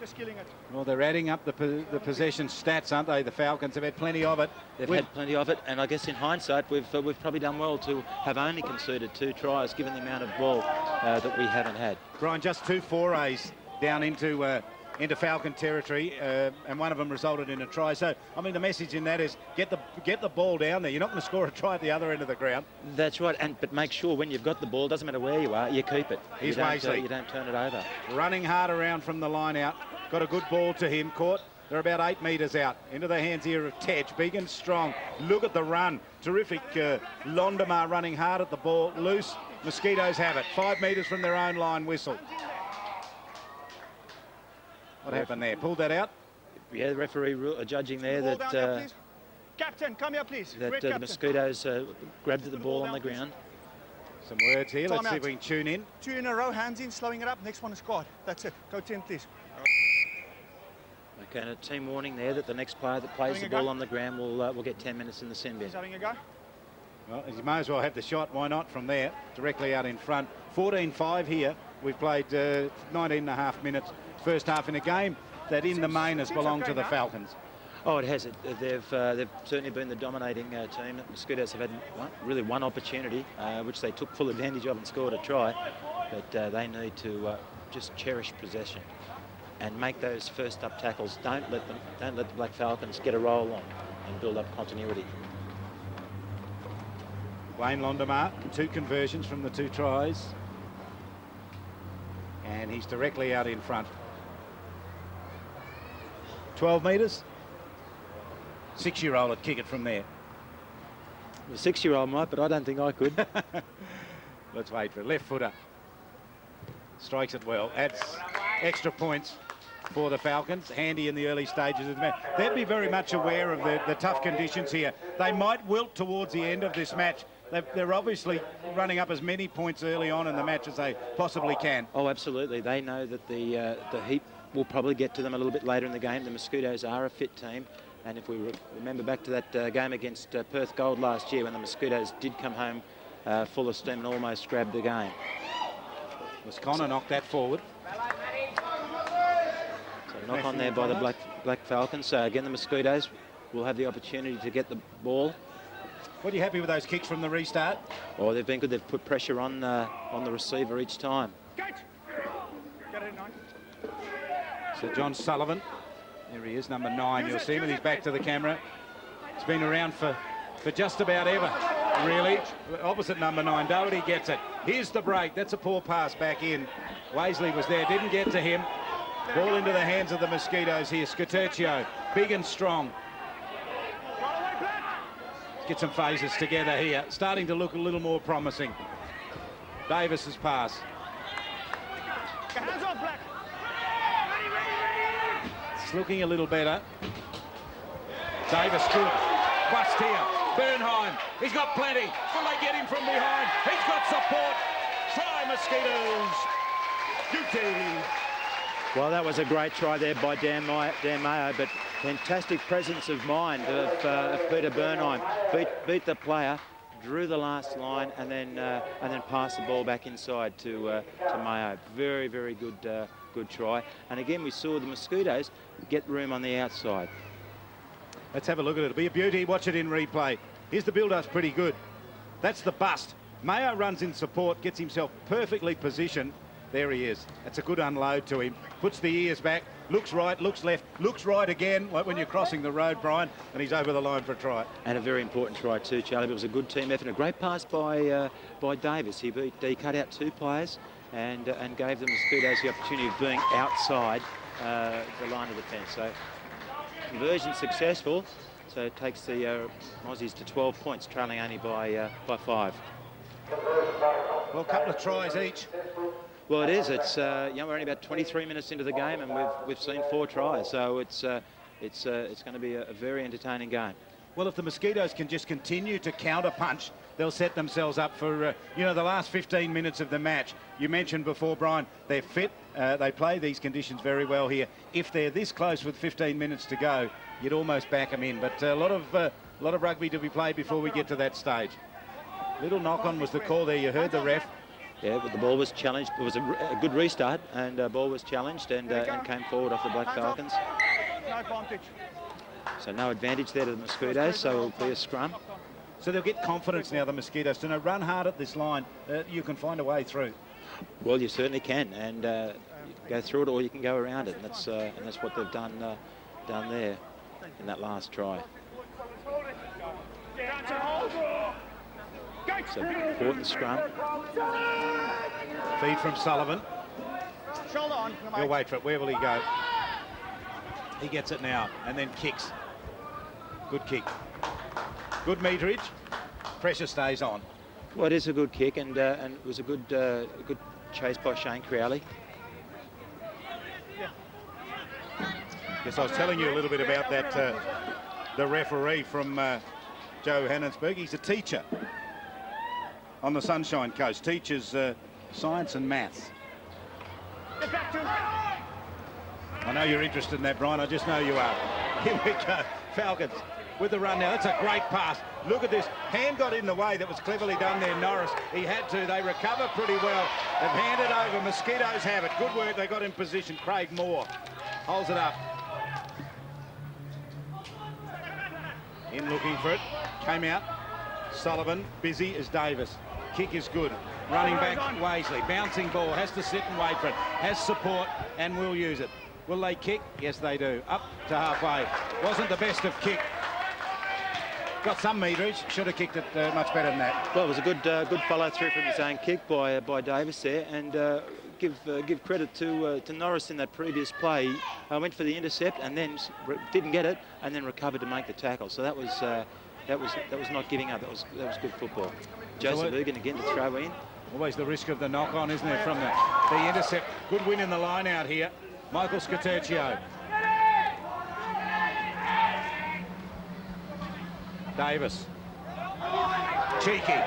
Just killing it. Well, they're adding up the possession stats, aren't they? The Falcons have had plenty of it. They've had plenty of it, and I guess in hindsight, we've probably done well to have only conceded 2 tries, given the amount of ball that we haven't had. Brian, just 2 forays down into Falcon territory, and one of them resulted in a try. So, I mean, the message in that is get the ball down there. You're not going to score a try at the other end of the ground. That's right, but make sure when you've got the ball, doesn't matter where you are, you keep it. Here's you don't turn it over. Running hard around from the line out. Got a good ball to him. Caught. They're about 8 metres out. Into the hands here of Tej. Big and strong. Look at the run. Terrific. Londemar running hard at the ball. Loose. Mosquitoes have it. 5 metres from their own line whistle. What happened there? Pulled that out? Yeah, the referee judging there that here, Captain, come here, please. That the Mosquitoes grabbed the ball on the ground. Some words here. Let's see if we can tune in. 2 in a row, hands in, slowing it up. Next one is caught. That's it. Go 10, please. Okay, and a team warning there that the next player that plays the ball on the ground will get 10 minutes in the sin bin. He's having a go. Well, you may as well have the shot. Why not from there? Directly out in front. 14-5 here. We've played 19.5 minutes. First half in a game that in the main has belonged to the Falcons. Oh, it has. They've certainly been the dominating team. The Mosquitoes have had really one opportunity, which they took full advantage of and scored a try. But they need to just cherish possession and make those first up tackles. Don't let the Black Falcons get a roll on and build up continuity. Wayne Londemar, 2 conversions from the 2 tries. And he's directly out in front. 12 metres. 6-year-old would kick it from there. The 6-year-old might, but I don't think I could. Let's wait for it. Left footer. Strikes it well. Adds extra points for the Falcons. Handy in the early stages of the match. They'd be very much aware of the tough conditions here. They might wilt towards the end of this match. They're obviously running up as many points early on in the match as they possibly can. Oh, absolutely. They know that the heat will probably get to them a little bit later in the game. The Mosquitoes are a fit team. And if we remember back to that game against Perth Gold last year when the Mosquitoes did come home full of steam and almost grabbed the game. Connor knocked that forward. So knock on there by the Black Falcons. So again, the Mosquitoes will have the opportunity to get the ball. What are you happy with those kicks from the restart? Oh, they've been good. They've put pressure on the receiver each time. So John Sullivan, there he is, number 9. You'll see him with his back to the camera. He's been around for just about ever, really. Opposite number 9, Doherty gets it. Here's the break. That's a poor pass back in. Waisley was there, didn't get to him. Ball into the hands of the Mosquitoes here. Scatercio, big and strong. Get some phases together here. Starting to look a little more promising. Davis's pass. Hands off, Black. It's looking a little better. Davis good. Bust here. Bernheim. He's got plenty. Will they get him from behind? He's got support. Try Mosquitoes. Duty. Well, that was a great try there by Dan Mayo, but fantastic presence of mind of Peter Bernheim. Beat the player, drew the last line, and then passed the ball back inside to Mayo. Very, very good try. And again, we saw the Mosquitoes get room on the outside. Let's have a look at it. It'll be a beauty. Watch it in replay. Here's the build-up's pretty good. That's the bust. Mayo runs in support, gets himself perfectly positioned. There he is. That's a good unload to him. Puts the ears back, looks right, looks left, looks right again, like when you're crossing the road, Brian, and he's over the line for a try. And a very important try too, Charlie. It was a good team effort. A great pass by Davis. He cut out 2 players and gave the Mosquitoes the opportunity of being outside the line of defence. So conversion successful. So it takes the Aussies to 12 points, trailing only by 5. Well, a couple of tries each. Well, it is. It's we're only about 23 minutes into the game, and we've seen 4 tries. So it's going to be a very entertaining game. Well, if the Mosquitoes can just continue to counter-punch, they'll set themselves up for the last 15 minutes of the match. You mentioned before, Brian, they're fit. They play these conditions very well here. If they're this close with 15 minutes to go, you'd almost back them in. But a lot of rugby to be played before we get to that stage. Little knock-on was the call there. You heard the ref. Yeah, but the ball was challenged. It was a good restart, and ball was challenged and came forward off the Black Falcons. No advantage. So no advantage there to the Mosquitoes, so it'll be a scrum. So they'll get confidence now, the Mosquitoes, to know, run hard at this line. You can find a way through. Well, you certainly can, and you can go through it or you can go around it, and that's what they've done there in that last try. So important scrum. Feed from Sullivan. Shoulder on. He'll wait for it. Where will he go? He gets it now and then kicks. Good kick. Good meterage. Pressure stays on. Well, it is a good kick, and it was a good chase by Shane Crowley. Yes, I was telling you a little bit about that. The referee from Johannesburg. He's a teacher on the Sunshine Coast. Teaches science and maths. I know you're interested in that, Brian. I just know you are. Here we go. Falcons with the run now. That's a great pass. Look at this. Hand got in the way. That was cleverly done there, Norris. He had to. They recover pretty well. They've handed over. Mosquitoes have it. Good work. They got in position. Craig Moore holds it up. In looking for it. Came out. Sullivan busy as Davis. Kick is good. Running back, Waisley. Bouncing ball. Has to sit and wait for it. Has support and will use it. Will they kick? Yes, they do. Up to halfway. Wasn't the best of kick. Got some meterage. Should have kicked it much better than that. Well, it was a good follow through from his own kick by Davis there, and give credit to Norris in that previous play. Went for the intercept and then didn't get it, and then recovered to make the tackle. So that was not giving up. That was good football. Joseph Egan again to throw in. Always the risk of the knock on, isn't there, from the intercept. Good win in the line out here. Michael Scatercio. Davis. Cheeky.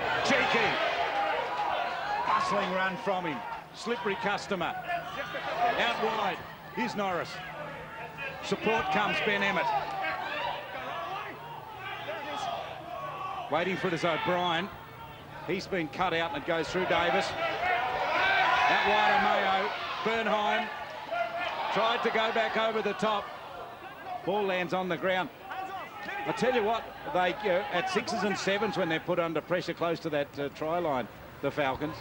Bustling run from him. Slippery customer. Out wide. Here's Norris. Support comes Ben Emmett. Waiting for it is O'Brien. He's been cut out and it goes through Davis. Out wide of Mayo. Bernheim tried to go back over the top. Ball lands on the ground. I tell you what, they at 6s and 7s when they're put under pressure close to that try line, the Falcons,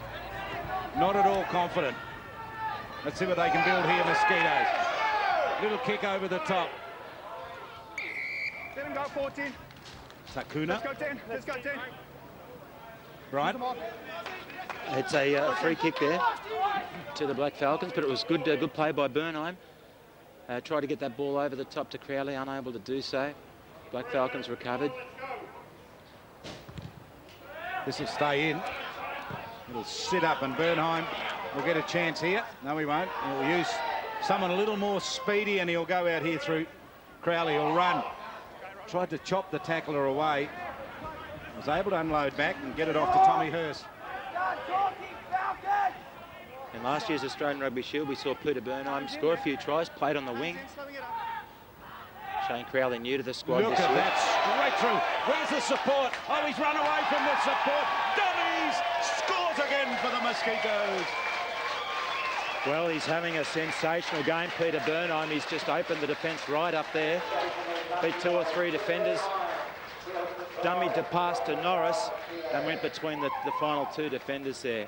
not at all confident. Let's see what they can build here, Mosquitoes. Little kick over the top. Let him go 14. Takuna. Let's go 10. Let's go 10. Right. It's a free kick there to the Black Falcons, but it was good play by Bernheim. Tried to get that ball over the top to Crowley, unable to do so. Black Falcons recovered. This will stay in. It'll sit up and Bernheim will get a chance here. No, he won't. He'll use someone a little more speedy and he'll go out here through Crowley. He'll run. Tried to chop the tackler away. Was able to unload back and get it off to Tommy Hurst. In last year's Australian Rugby Shield, we saw Peter Bernheim score a few tries, played on the wing. Shane Crowley new to the squad Look this year. at that, straight through. Where's the support? Oh, he's run away from the support. Dummies scores again for the Mosquitoes. Well, he's having a sensational game, Peter Bernheim. He's just opened the defence right up there. Beat 2 or 3 defenders. Dummied to pass to Norris and went between the final 2 defenders there.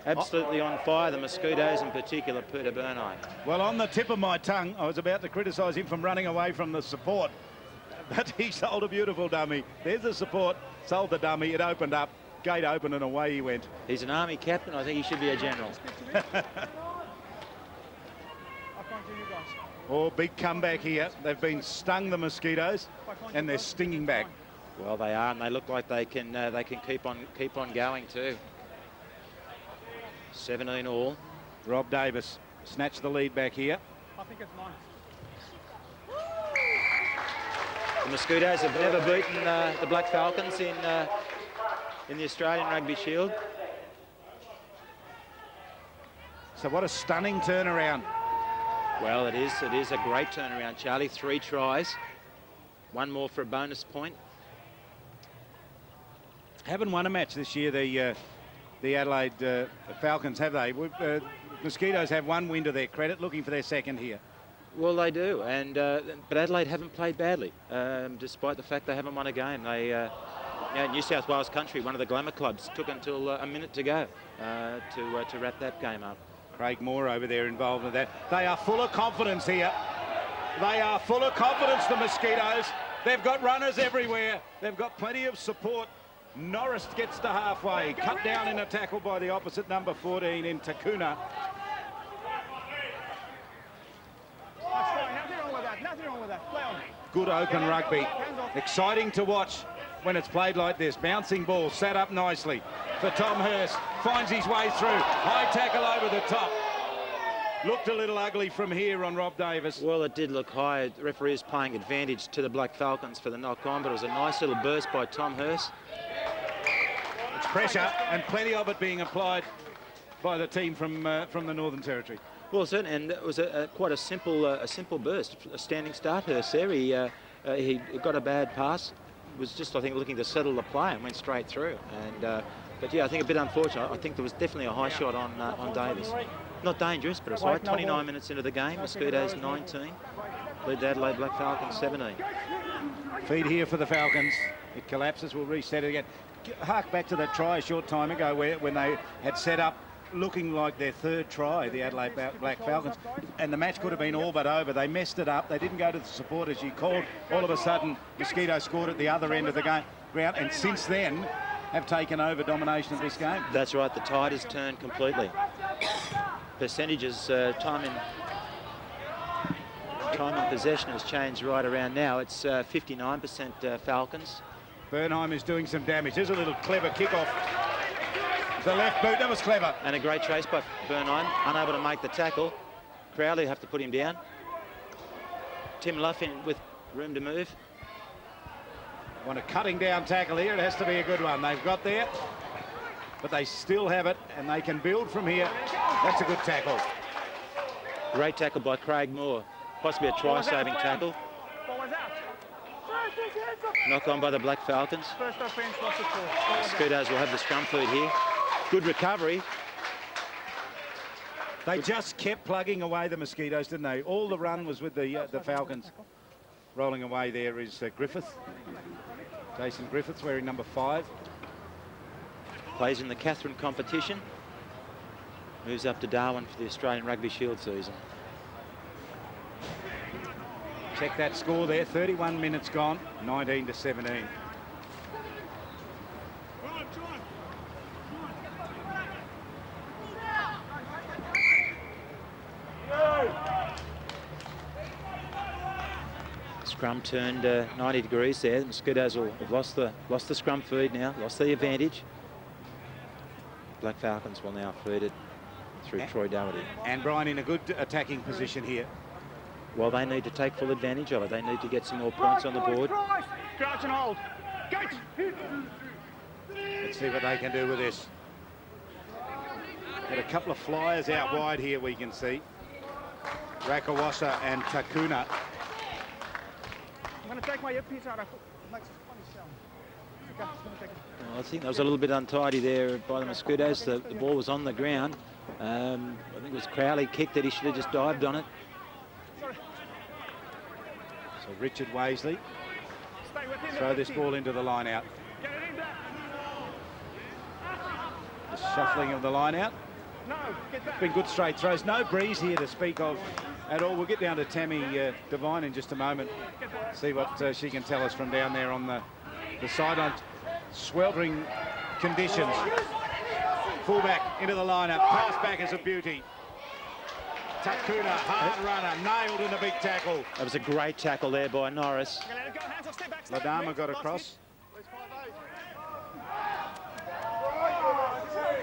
Absolutely on fire, the Mosquitoes, in particular, Peter Bernheim. Well, on the tip of my tongue, I was about to criticise him from running away from the support. But he sold a beautiful dummy. There's the support, sold the dummy, it opened up, gate open and away he went. He's an army captain. I think he should be a general. Oh, big comeback here. They've been stung, the Mosquitoes, and they're stinging back. Well, they are, and they look like they can keep on going too. 17 all. Rob Davis snatched the lead back here. I think it's mine. The Mosquitoes have never beaten the Black Falcons in the Australian Rugby Shield. So what a stunning turnaround. Well, it is a great turnaround, Charlie. 3 tries, 1 more for a bonus point. Haven't won a match this year, the the Adelaide Falcons, have they? Mosquitoes have one win to their credit, looking for their second here. Well, they do, and but Adelaide haven't played badly, despite the fact they haven't won a game. They, New South Wales country, one of the glamour clubs, took until a minute to go to wrap that game up. Craig Moore over there involved with that. They are full of confidence here. They are full of confidence, the Mosquitoes. They've got runners everywhere. They've got plenty of support. Norris gets to halfway, cut down in a tackle by the opposite number 14 in Takuna. Nothing wrong with that. Play on. Good open rugby. Exciting to watch when it's played like this. Bouncing ball, set up nicely for Tom Hurst. Finds his way through. High tackle over the top. Looked a little ugly from here on Rob Davis. Well, it did look high. The referee is playing advantage to the Black Falcons for the knock-on, but it was a nice little burst by Tom Hurst. It's pressure, and plenty of it being applied by the team from the Northern Territory. Well, certainly, and it was quite a simple burst, a standing start. Hurst there. He got a bad pass. Was just, I think, looking to settle the play and went straight through. And but yeah, I think a bit unfortunate. I think there was definitely a high shot on Davis. Not dangerous, but it's right. 29 minutes into the game. Mosquitoes 19. Lead the Adelaide Black Falcons 17. Feed here for the Falcons. It collapses. We'll reset it again. Hark back to that try a short time ago when they had set up looking like their third try, the Adelaide Black Falcons, and the match could have been all but over. They messed it up. They didn't go to the support as you called. All of a sudden, Mosquito scored at the other end of the ground, and since then have taken over domination of this game. That's right. The tide has turned completely. Percentages, time in possession has changed right around now. It's 59% Falcons. Bernheim is doing some damage. There's a little clever kickoff. The left boot, that was clever. And a great chase by Bernheim, unable to make the tackle. Crowley have to put him down. Tim Luff in with room to move. Want a cutting down tackle here. It has to be a good one. They've got there, but they still have it, and they can build from here. That's a good tackle. Great tackle by Craig Moore. Possibly a try-saving tackle. Knock on by the Black Falcons. Mosquitoes will have the scrum feed here. Good recovery. They just kept plugging away the Mosquitoes, didn't they? All the run was with the Falcons. Rolling away there is Griffith. Jason Griffiths wearing number 5. Plays in the Catherine competition. Moves up to Darwin for the Australian Rugby Shield season. Check that score there. 31 minutes gone. 19-17. Scrum turned 90 degrees there. The Mosquitoes will have lost the scrum feed now, lost the advantage. Black Falcons will now feed it through Troy Doherty. And Brian in a good attacking position here. Well, they need to take full advantage of it. They need to get some more points on the board. Crouch and hold. Let's see what they can do with this. Got a couple of flyers out wide here we can see. Rakawasa and Takuna. I'm going to take my earpiece out. It makes a funny sound. Okay, just gonna take it. Well, I think that was a little bit untidy there by the Mosquitoes. The ball was on the ground. I think it was Crowley kicked it. He should have just dived on it. So Richard Waisley throw this ball into the line out. The shuffling of the line out. It's been good straight throws. No breeze here to speak of at all. We'll get down to Tammy Devine in just a moment. See what she can tell us from down there on the sideline. Sweltering conditions. Fullback into the lineup. Pass back is a beauty. Takuna, hard runner, nailed in a big tackle. That was a great tackle there by Norris. Ladama got across.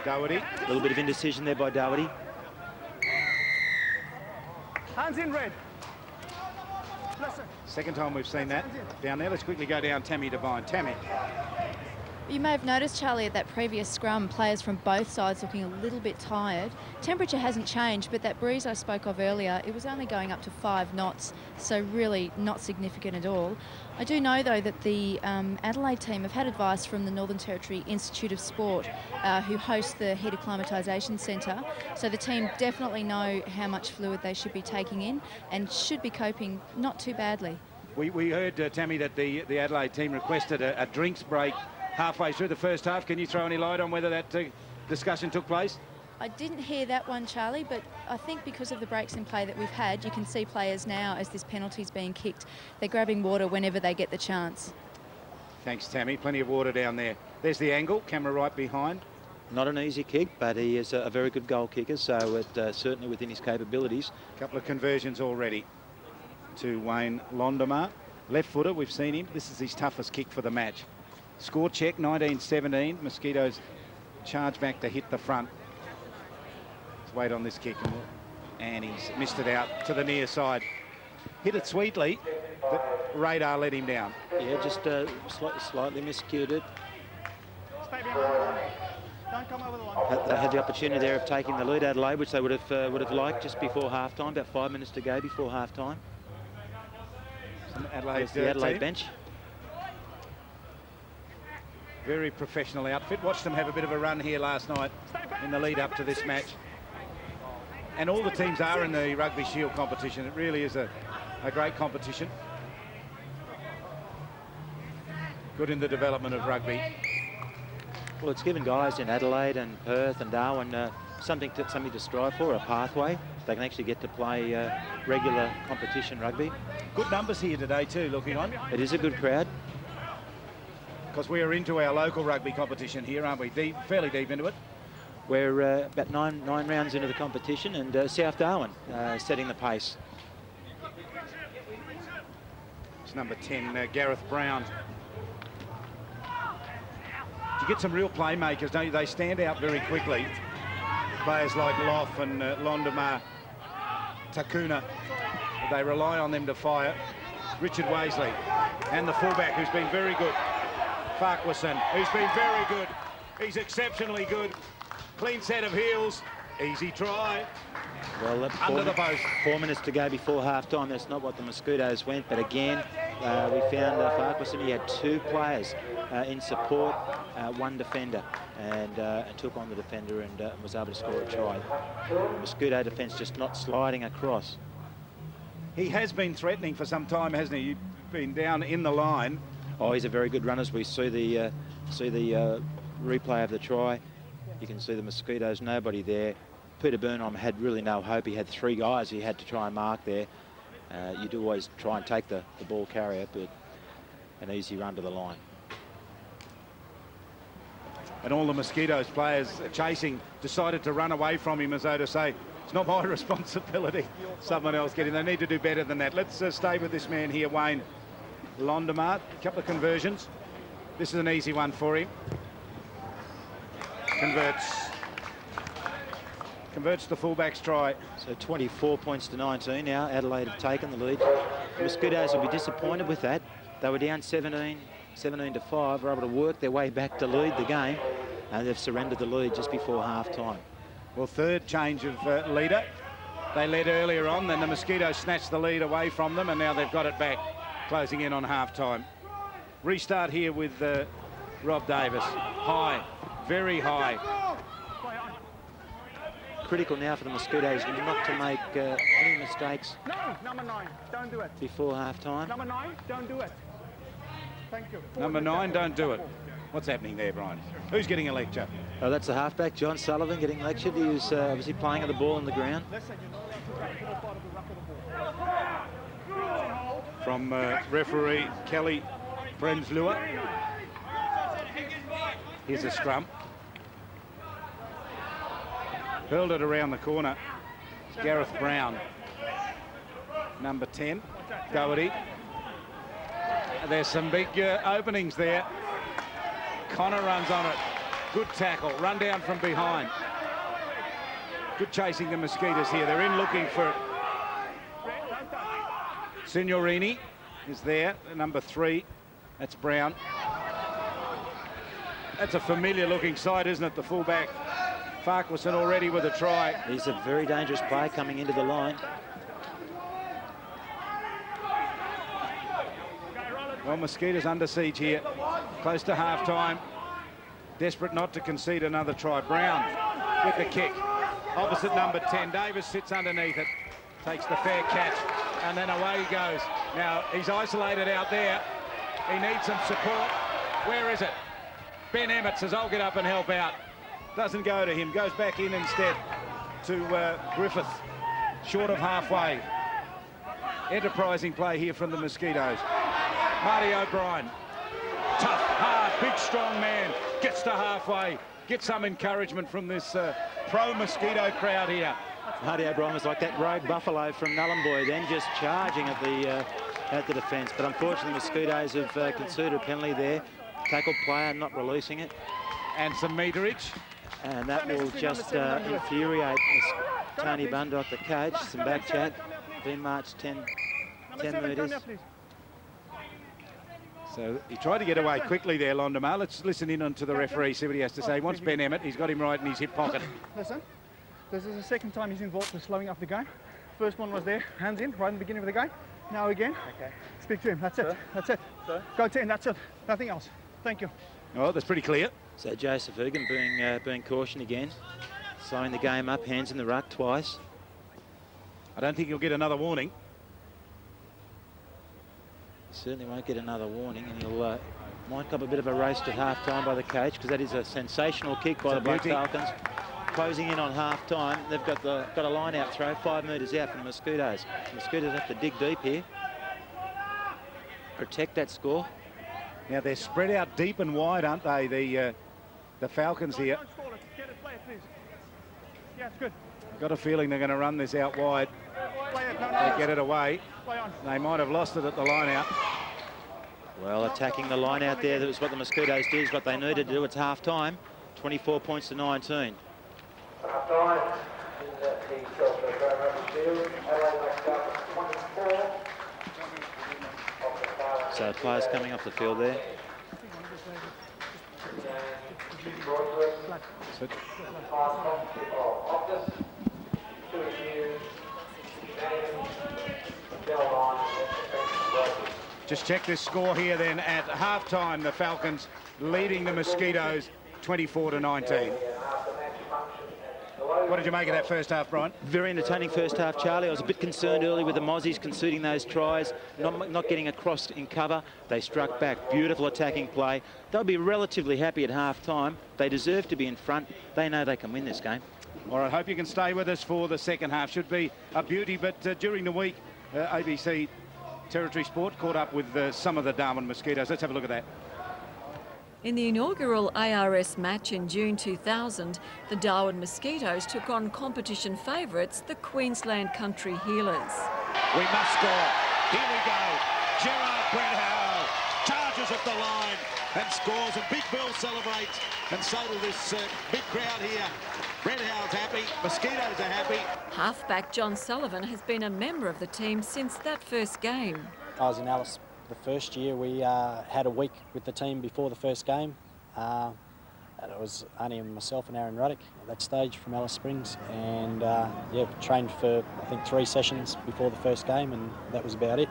Doherty. A little bit of indecision there by Doherty. Hands in red. Second time we've seen that down there. Let's quickly go down Tammy Devine. Tammy. You may have noticed, Charlie, at that previous scrum, players from both sides looking a little bit tired. Temperature hasn't changed, but that breeze I spoke of earlier, it was only going up to 5 knots, so really not significant at all. I do know, though, that the Adelaide team have had advice from the Northern Territory Institute of Sport, who host the Heat Acclimatisation Centre, so the team definitely know how much fluid they should be taking in and should be coping not too badly. We heard, Tammy, that the Adelaide team requested a drinks break halfway through the first half. Can you throw any light on whether that discussion took place? I didn't hear that one, Charlie, but I think because of the breaks in play that we've had, you can see players now, as this penalty's being kicked, they're grabbing water whenever they get the chance. Thanks, Tammy. Plenty of water down there. There's the angle, camera right behind. Not an easy kick, but he is a very good goal kicker, so it's certainly within his capabilities. A couple of conversions already to Wayne Londamar. Left footer, we've seen him. This is his toughest kick for the match. Score check, 19-17. Mosquitoes charge back to hit the front. Let's wait on this kick. And he's missed it out to the near side. Hit it sweetly, but Radar let him down. Yeah, just slightly miscued it. Stay behind the line. Don't come over the line. They had the opportunity there of taking the lead, Adelaide, which they would have liked just before half-time, about 5 minutes to go before half-time. Adelaide's the Adelaide team. bench. Very professional outfit. Watched them have a bit of a run here last night in the lead up to this match. And all the teams are in the Rugby Shield competition. It really is a great competition. Good in the development of rugby. Well, it's given guys in Adelaide and Perth and Darwin something to strive for, a pathway. They can actually get to play regular competition rugby. Good numbers here today too, looking on. It is a good crowd. Because we are into our local rugby competition here, aren't we? Fairly deep into it. We're about nine rounds into the competition, and South Darwin setting the pace. It's number 10, Gareth Brown. You get some real playmakers, don't you? They stand out very quickly. Players like Loff and Londamar, Takuna. They rely on them to fire. Richard Waisley and the fullback, who's been very good. Farquharson, who's been very good. He's exceptionally good. Clean set of heels. Easy try. Well, under the post. 4 minutes to go before half-time. That's not what the Mosquitoes went. But again, we found Farquharson. He had 2 players in support, 1 defender, and took on the defender and was able to score a try. The Mosquito defence just not sliding across. He has been threatening for some time, hasn't he? You've been down in the line. Oh, he's a very good runner. As we see the replay of the try, you can see the Mosquitoes, nobody there. Peter Burnham had really no hope. He had 3 guys he had to try and mark there. You do always try and take the ball carrier, but an easy run to the line. And all the Mosquitoes players chasing decided to run away from him, as though to say, it's not my responsibility. Someone else get in. They need to do better than that. Let's stay with this man here, Wayne Londamar. A couple of conversions. This is an easy one for him. Converts the fullback's try. So 24 points to 19 now. Adelaide have taken the lead. The Mosquitoes will be disappointed with that. They were down 17 to 5, were able to work their way back to lead the game, and they've surrendered the lead just before half-time. Well, third change of leader. They led earlier on, then the Mosquitoes snatched the lead away from them, and now they've got it back, closing in on half-time. Restart here with Rob Davis. High, very high. Critical now for the Mosquitoes not to make any mistakes. No, number 9, don't do it. Before half-time. Number 9, don't do it. Thank you. Number 9, don't do it. What's happening there, Brian? Who's getting a lecture? Oh, that's the halfback, John Sullivan, getting lectured. He was obviously playing at the ball on the ground. From referee Kelly Bremslua. Here's a scrum. Hurled it around the corner. It's Gareth Brown. Number 10, Doherty. There's some big openings there. Connor runs on it. Good tackle. Run down from behind. Good chasing the Mosquitoes here. They're in looking for it. Signorini is there. Number 3. That's Brown. That's a familiar looking side, isn't it? The fullback, Farquharson, already with a try. He's a very dangerous player coming into the line. Well, Mosquitoes under siege here. Close to half-time. Desperate not to concede another try. Brown with the kick. Opposite number 10. Davis sits underneath it. Takes the fair catch. And then away he goes. Now, he's isolated out there. He needs some support. Where is it? Ben Emmett says, I'll get up and help out. Doesn't go to him. Goes back in instead to Griffith. Short of halfway. Enterprising play here from the Mosquitoes. Marty O'Brien. Tough, hard, big, strong man. Gets to halfway. Gets some encouragement from this pro-Mosquito crowd here. Marty O'Brien was like that rogue buffalo from Nullarbor, then just charging at the defence. But unfortunately, Mosquitoes have conceded a penalty there. Tackle player not releasing it. And some meterage. And that will just infuriate Tony Bundock, the coach. Some back chat. Then march 10 metres. So he tried to get away quickly there, Londemar. Let's listen in onto the referee, see what he has to say. He wants Ben Emmett. He's got him right in his hip pocket. Listen, this is the second time he's involved with slowing up the game. First one was there, hands in, right in the beginning of the game. Now again. Okay. Speak to him. That's it. That's it. Sir? Go 10. That's it. Nothing else. Thank you. Oh, that's pretty clear. So Joseph Egan being cautioned again. Slowing the game up, hands in the ruck twice. I don't think he'll get another warning. Certainly won't get another warning, and he'll might cop a bit of a roast at half-time by the coach, because that is a sensational kick by the Black Falcons. Closing in on half-time, they've got a line-out throw 5 metres out from the Mosquitoes. The Mosquitoes have to dig deep here. Protect that score. Now they're spread out deep and wide, aren't they? The Falcons here. Don't stall it. Get it, play it, please. Yeah, it's good. Got a feeling they're going to run this out wide. Play it. They get it away. Play on. They might have lost it at the line-out. Well, attacking the line out there, that was what the Mosquitoes did, is what they needed to do. It's half-time, 24 points to 19. So players coming off the field there. Just check this score here then at half-time. The Falcons leading the Mosquitoes 24 to 19. What did you make of that first half, Brian? Very entertaining first half, Charlie. I was a bit concerned early with the Mozzies conceding those tries, not getting across in cover. They struck back. Beautiful attacking play. They'll be relatively happy at half-time. They deserve to be in front. They know they can win this game. All right, hope you can stay with us for the second half. Should be a beauty, but during the week, ABC Territory Sport caught up with some of the Darwin Mosquitoes. Let's have a look at that. In the inaugural ARS match in June 2000, the Darwin Mosquitoes took on competition favourites, the Queensland Country Healers. We must score. Here we go. Gerard Brett Howell charges at the line and scores, and Big Bill celebrates, and so do this big crowd here. Brett Howell's happy, Mosquitoes are happy. Halfback John Sullivan has been a member of the team since that first game. I was in Alice the first year. We had a week with the team before the first game. And it was only myself and Aaron Ruddock at that stage from Alice Springs, and yeah, trained for I think 3 sessions before the first game, and that was about it.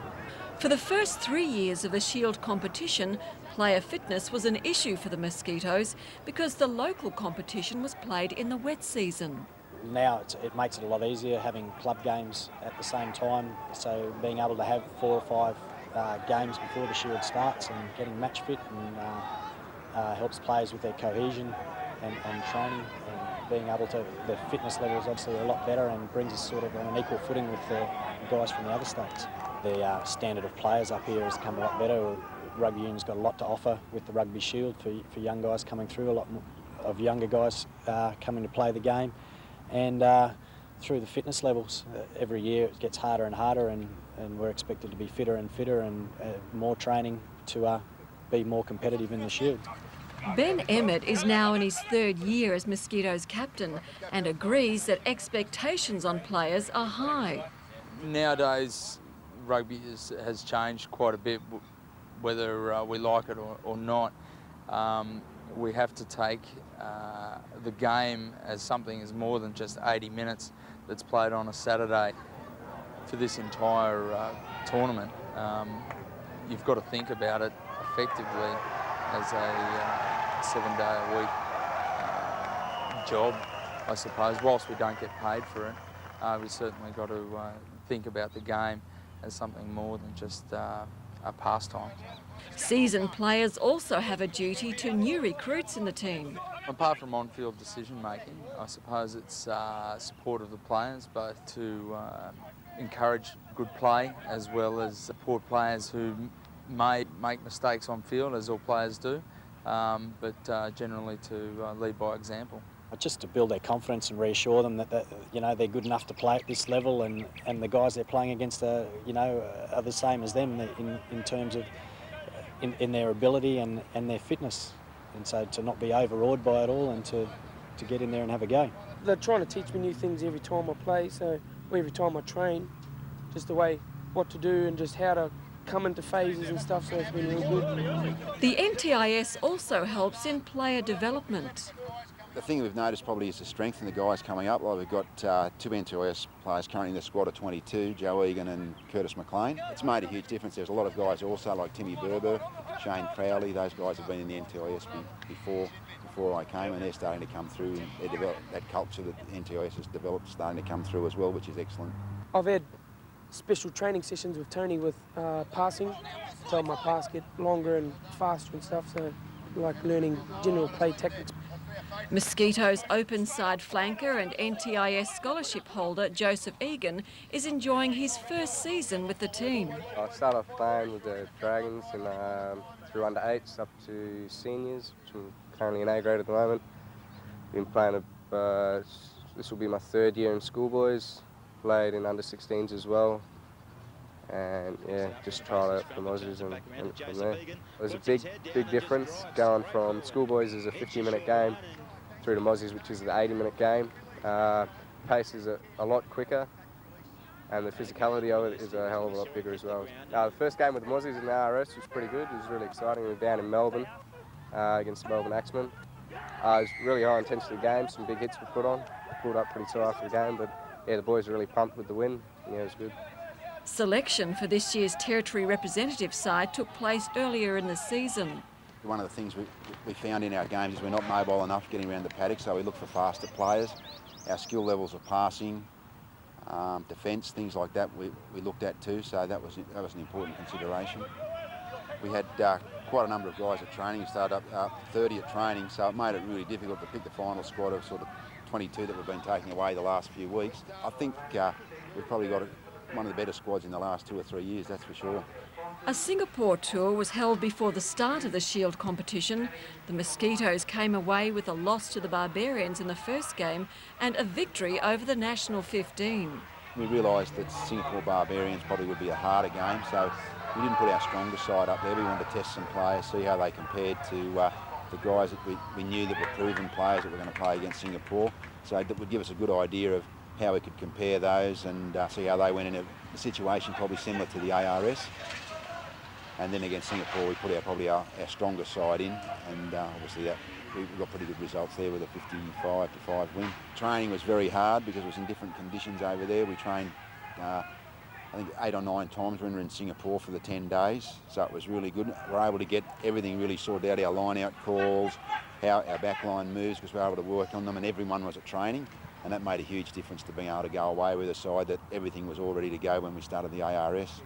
For the first 3 years of the Shield competition, player fitness was an issue for the Mosquitoes because the local competition was played in the wet season. Now it makes it a lot easier having club games at the same time, so being able to have 4 or 5 games before the Shield starts and getting match fit and helps players with their cohesion and training, and being able to, the fitness level is obviously a lot better and brings us sort of on an equal footing with the guys from the other states. The standard of players up here has come a lot better. Rugby Union's got a lot to offer with the Rugby Shield for young guys coming through, a lot of younger guys coming to play the game, and through the fitness levels, every year it gets harder and harder, and we're expected to be fitter and fitter, and more training to be more competitive in the Shield. Ben Emmett is now in his 3rd year as Mosquitoes captain and agrees that expectations on players are high. Nowadays, rugby has changed quite a bit, whether we like it or not. we have to take the game as something as more than just 80 minutes that's played on a Saturday. For this entire tournament, you've got to think about it effectively as a 7-day-a-week job, I suppose. Whilst we don't get paid for it, we've certainly got to think about the game as something more than just a pastime. Seasoned players also have a duty to new recruits in the team. Apart from on-field decision-making, I suppose it's support of the players, both to encourage good play as well as support players who may make mistakes on field, as all players do, but generally to lead by example. Just to build their confidence and reassure them that you know, they're good enough to play at this level, and the guys they're playing against are, you know, are the same as them in terms of in their ability and their fitness, and so to not be overawed by it all and to get in there and have a go. They're trying to teach me new things every time I play, so every time I train, just the way what to do and just how to come into phases and stuff, so it's been real good. The NTIS also helps in player development. The thing we've noticed probably is the strength in the guys coming up. Like we've got two NTIS players currently in the squad of 22, Joe Egan and Curtis McLean. It's made a huge difference. There's a lot of guys also like Timmy Berber, Shane Crowley. Those guys have been in the NTIS before I came, and they're starting to come through, and they develop that culture that the NTIS has developed, starting to come through as well, which is excellent. I've had special training sessions with Tony with passing, to help my pass get longer and faster and stuff, so like learning general play tactics. Mosquitoes open side flanker and NTIS scholarship holder Joseph Egan is enjoying his first season with the team. I started off playing with the Dragons and through under 8s up to seniors, which I'm currently in A grade at the moment. Been playing, this will be my 3rd year in schoolboys, played in under 16s as well. And yeah, just tried out for Aussies and from there. There's a big difference going from schoolboys is a 50-minute game through to Aussies, which is the 80-minute game. Pace is a lot quicker, and the physicality of it is a hell of a lot bigger as well. The first game with the Aussies in the ARS was pretty good. It was really exciting. We were down in Melbourne against the Melbourne Axemen. It was really high intensity game. Some big hits were put on. Pulled up pretty tight after the game, but yeah, the boys were really pumped with the win. Yeah, it was good. Selection for this year's territory representative side took place earlier in the season. One of the things we found in our games is we're not mobile enough getting around the paddock, so we look for faster players. Our skill levels of passing, defence, things like that we looked at too, so that was an important consideration. We had quite a number of guys at training. We started up 30 at training, so it made it really difficult to pick the final squad of sort of 22 that we've been taking away the last few weeks. I think we've probably got one of the better squads in the last 2 or 3 years, that's for sure. A Singapore tour was held before the start of the Shield competition. The Mosquitoes came away with a loss to the Barbarians in the first game and a victory over the National 15. We realised that Singapore Barbarians probably would be a harder game, so we didn't put our strongest side up there. We wanted to test some players, see how they compared to the guys that we knew that were proven players that were going to play against Singapore. So that would give us a good idea of how we could compare those and see how they went in a situation probably similar to the ARS. And then against Singapore, we put probably our strongest side in, and obviously we got pretty good results there with a 55-5 win. Training was very hard because it was in different conditions over there. We trained, I think 8 or 9 times when we were in Singapore for the 10 days, so it was really good. We were able to get everything really sorted out, our line-out calls, how our backline moves, because we were able to work on them, and everyone was at training. And that made a huge difference to being able to go away with a side that everything was all ready to go when we started the ARS.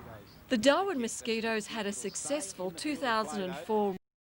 The Darwin Mosquitoes had a successful 2004